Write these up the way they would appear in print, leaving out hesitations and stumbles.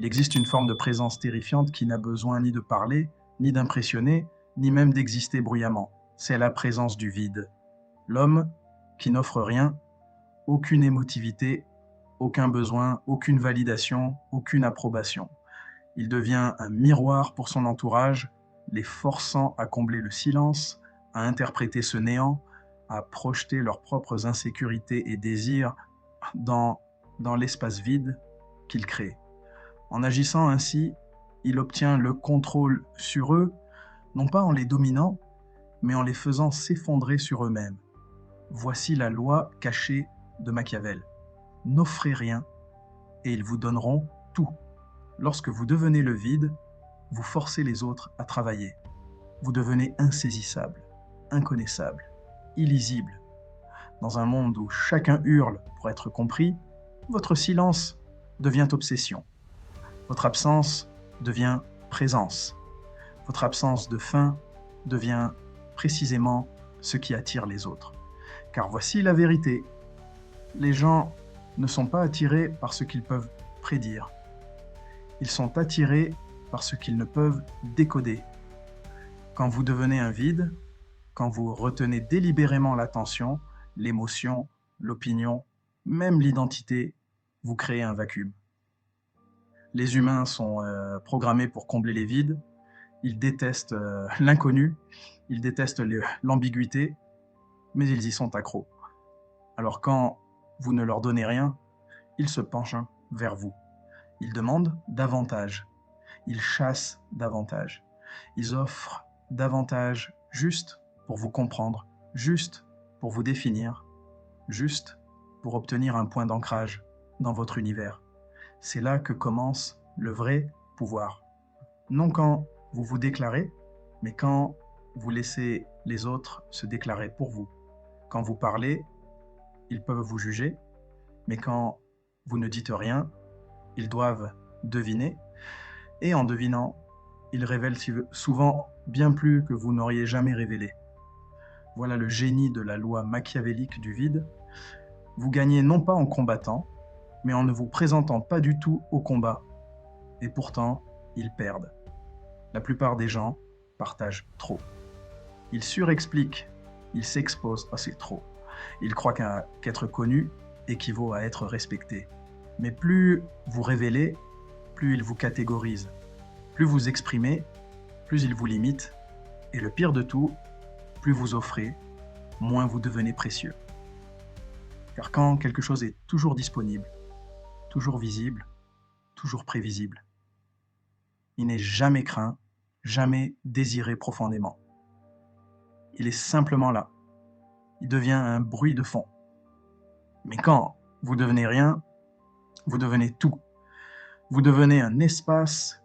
Il existe une forme de présence terrifiante qui n'a besoin ni de parler, ni d'impressionner, ni même d'exister bruyamment. C'est la présence du vide. L'homme qui n'offre rien, aucune émotivité, aucun besoin, aucune validation, aucune approbation. Il devient un miroir pour son entourage, les forçant à combler le silence, à interpréter ce néant, à projeter leurs propres insécurités et désirs dans, dans l'espace vide qu'il crée. En agissant ainsi, il obtient le contrôle sur eux, non pas en les dominant, mais en les faisant s'effondrer sur eux-mêmes. Voici la loi cachée de Machiavel. N'offrez rien et ils vous donneront tout. Lorsque vous devenez le vide, vous forcez les autres à travailler. Vous devenez insaisissable, inconnaissable, illisible. Dans un monde où chacun hurle pour être compris, votre silence devient obsession. Votre absence devient présence. Votre absence de fin devient précisément ce qui attire les autres. Car voici la vérité. Les gens ne sont pas attirés par ce qu'ils peuvent prédire. Ils sont attirés par ce qu'ils ne peuvent décoder. Quand vous devenez un vide, quand vous retenez délibérément l'attention, l'émotion, l'opinion, même l'identité, vous créez un vacuum. Les humains sont programmés pour combler les vides. Ils détestent l'inconnu, ils détestent l'ambiguïté, mais ils y sont accros. Alors quand vous ne leur donnez rien, ils se penchent vers vous. Ils demandent davantage. Ils chassent davantage. Ils offrent davantage juste pour vous comprendre, juste pour vous définir, juste pour obtenir un point d'ancrage dans votre univers. C'est là que commence le vrai pouvoir. Non quand vous vous déclarez, mais quand vous laissez les autres se déclarer pour vous. Quand vous parlez, ils peuvent vous juger, mais quand vous ne dites rien, ils doivent deviner, et en devinant, ils révèlent souvent bien plus que vous n'auriez jamais révélé. Voilà le génie de la loi machiavélique du vide. Vous gagnez non pas en combattant, mais en ne vous présentant pas du tout au combat. Et pourtant, ils perdent. La plupart des gens partagent trop. Ils surexpliquent, ils s'exposent, c'est trop. Ils croient qu'être connu équivaut à être respecté. Mais plus vous révélez, plus ils vous catégorisent. Plus vous exprimez, plus ils vous limitent. Et le pire de tout, plus vous offrez, moins vous devenez précieux. Car quand quelque chose est toujours disponible, toujours visible, toujours prévisible, il n'est jamais craint, jamais désiré profondément. Il est simplement là. Il devient un bruit de fond. Mais quand vous devenez rien, vous devenez tout. Vous devenez un espace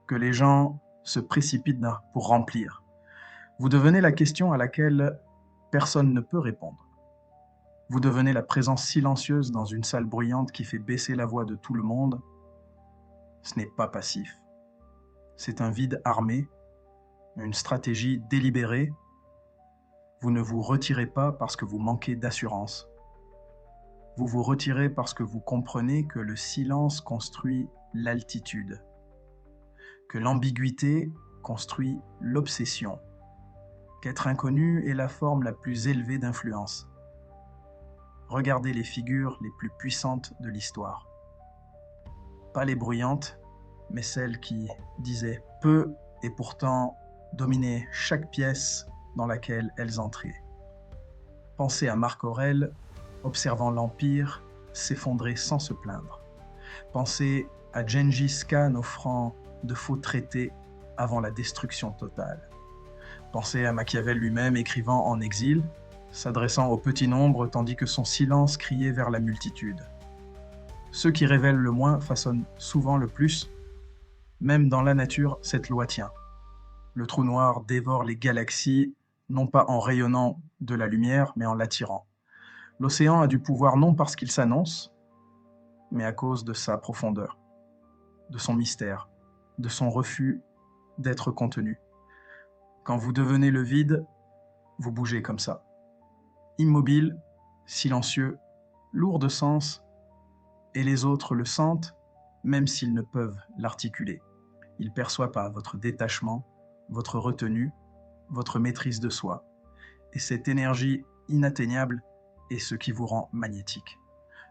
que les gens se précipitent pour remplir. Vous devenez la question à laquelle personne ne peut répondre. Vous devenez la présence silencieuse dans une salle bruyante qui fait baisser la voix de tout le monde. Ce n'est pas passif. C'est un vide armé, une stratégie délibérée. Vous ne vous retirez pas parce que vous manquez d'assurance. Vous vous retirez parce que vous comprenez que le silence construit l'altitude, que l'ambiguïté construit l'obsession, qu'être inconnu est la forme la plus élevée d'influence. Regardez les figures les plus puissantes de l'histoire. Pas les bruyantes, mais celles qui disaient peu et pourtant dominaient chaque pièce dans laquelle elles entraient. Pensez à Marc Aurèle, observant l'Empire s'effondrer sans se plaindre. Pensez à Gengis Khan offrant de faux traités avant la destruction totale. Pensez à Machiavel lui-même écrivant en exil, s'adressant au petit nombre tandis que son silence criait vers la multitude. Ceux qui révèlent le moins façonnent souvent le plus. Même dans la nature, cette loi tient. Le trou noir dévore les galaxies, non pas en rayonnant de la lumière, mais en l'attirant. L'océan a du pouvoir non parce qu'il s'annonce, mais à cause de sa profondeur, de son mystère, de son refus d'être contenu. Quand vous devenez le vide, vous bougez comme ça. Immobile, silencieux, lourd de sens, et les autres le sentent même s'ils ne peuvent l'articuler. Ils ne perçoivent pas votre détachement, votre retenue, votre maîtrise de soi. Et cette énergie inatteignable est ce qui vous rend magnétique.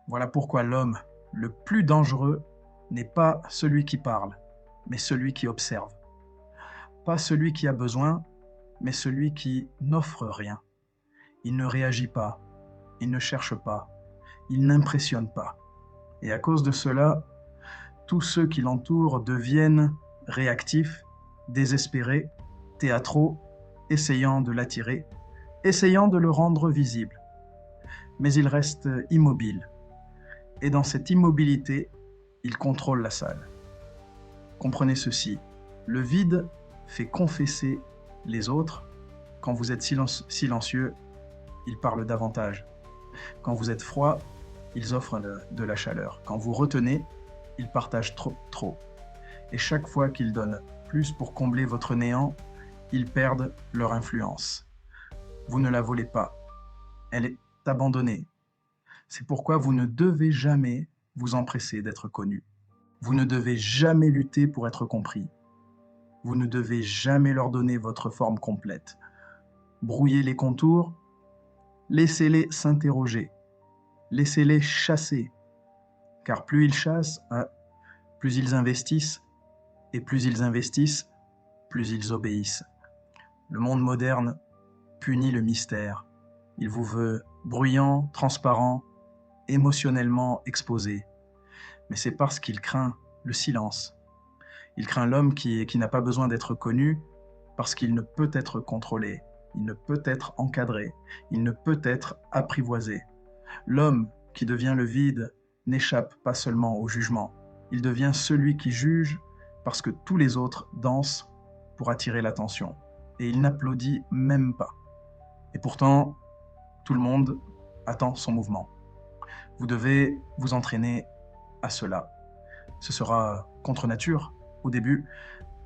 Voilà pourquoi l'homme le plus dangereux n'est pas celui qui parle, mais celui qui observe. Pas celui qui a besoin, mais celui qui n'offre rien. Il ne réagit pas, il ne cherche pas, il n'impressionne pas. Et à cause de cela, tous ceux qui l'entourent deviennent réactifs, désespérés, théâtraux, essayant de l'attirer, essayant de le rendre visible. Mais il reste immobile. Et dans cette immobilité, il contrôle la salle. Comprenez ceci, le vide fait confesser les autres. Quand vous êtes silencieux, ils parlent davantage. Quand vous êtes froid, ils offrent de la chaleur. Quand vous retenez, ils partagent trop. Et chaque fois qu'ils donnent plus pour combler votre néant, ils perdent leur influence. Vous ne la volez pas. Elle est abandonnée. C'est pourquoi vous ne devez jamais vous empresser d'être connu. Vous ne devez jamais lutter pour être compris. Vous ne devez jamais leur donner votre forme complète. Brouillez les contours, laissez-les s'interroger, laissez-les chasser. Car plus ils chassent, plus ils investissent, et plus ils investissent, plus ils obéissent. Le monde moderne punit le mystère. Il vous veut bruyant, transparent, émotionnellement exposé. Mais c'est parce qu'il craint le silence. Il craint l'homme qui n'a pas besoin d'être connu parce qu'il ne peut être contrôlé, il ne peut être encadré, il ne peut être apprivoisé. L'homme qui devient le vide n'échappe pas seulement au jugement, il devient celui qui juge parce que tous les autres dansent pour attirer l'attention. Et il n'applaudit même pas. Et pourtant, tout le monde attend son mouvement. Vous devez vous entraîner à cela. Ce sera contre nature. Au début,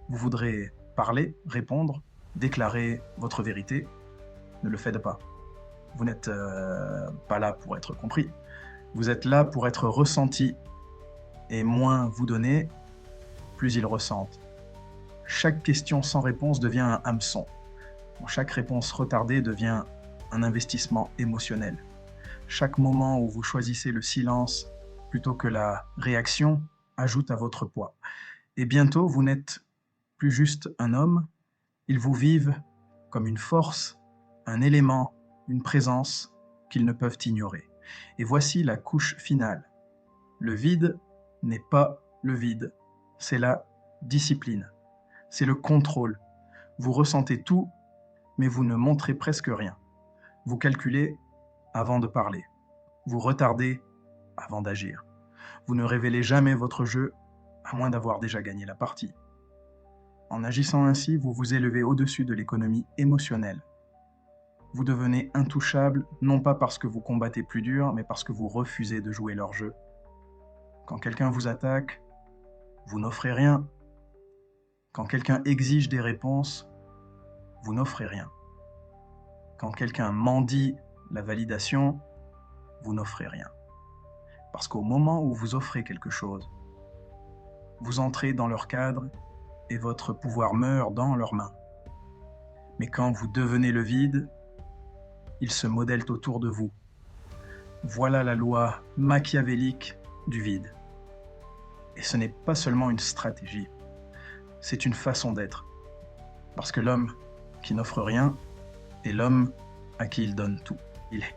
vous voudrez parler, répondre, déclarer votre vérité. Ne le faites pas. Vous n'êtes pas là pour être compris. Vous êtes là pour être ressenti. Et moins vous donnez, plus ils ressentent. Chaque question sans réponse devient un hameçon. Chaque réponse retardée devient un investissement émotionnel. Chaque moment où vous choisissez le silence plutôt que la réaction ajoute à votre poids. Et bientôt, vous n'êtes plus juste un homme, ils vous vivent comme une force, un élément, une présence qu'ils ne peuvent ignorer. Et voici la couche finale. Le vide n'est pas le vide, c'est la discipline, c'est le contrôle. Vous ressentez tout, mais vous ne montrez presque rien. Vous calculez avant de parler. Vous retardez avant d'agir. Vous ne révélez jamais votre jeu, à moins d'avoir déjà gagné la partie. En agissant ainsi, vous vous élevez au-dessus de l'économie émotionnelle. Vous devenez intouchable, non pas parce que vous combattez plus dur, mais parce que vous refusez de jouer leur jeu. Quand quelqu'un vous attaque, vous n'offrez rien. Quand quelqu'un exige des réponses, vous n'offrez rien. Quand quelqu'un mendie la validation, vous n'offrez rien. Parce qu'au moment où vous offrez quelque chose, vous entrez dans leur cadre et votre pouvoir meurt dans leurs mains. Mais quand vous devenez le vide, ils se modèlent autour de vous. Voilà la loi machiavélique du vide. Et ce n'est pas seulement une stratégie, c'est une façon d'être. Parce que l'homme qui n'offre rien est l'homme à qui il donne tout. Il est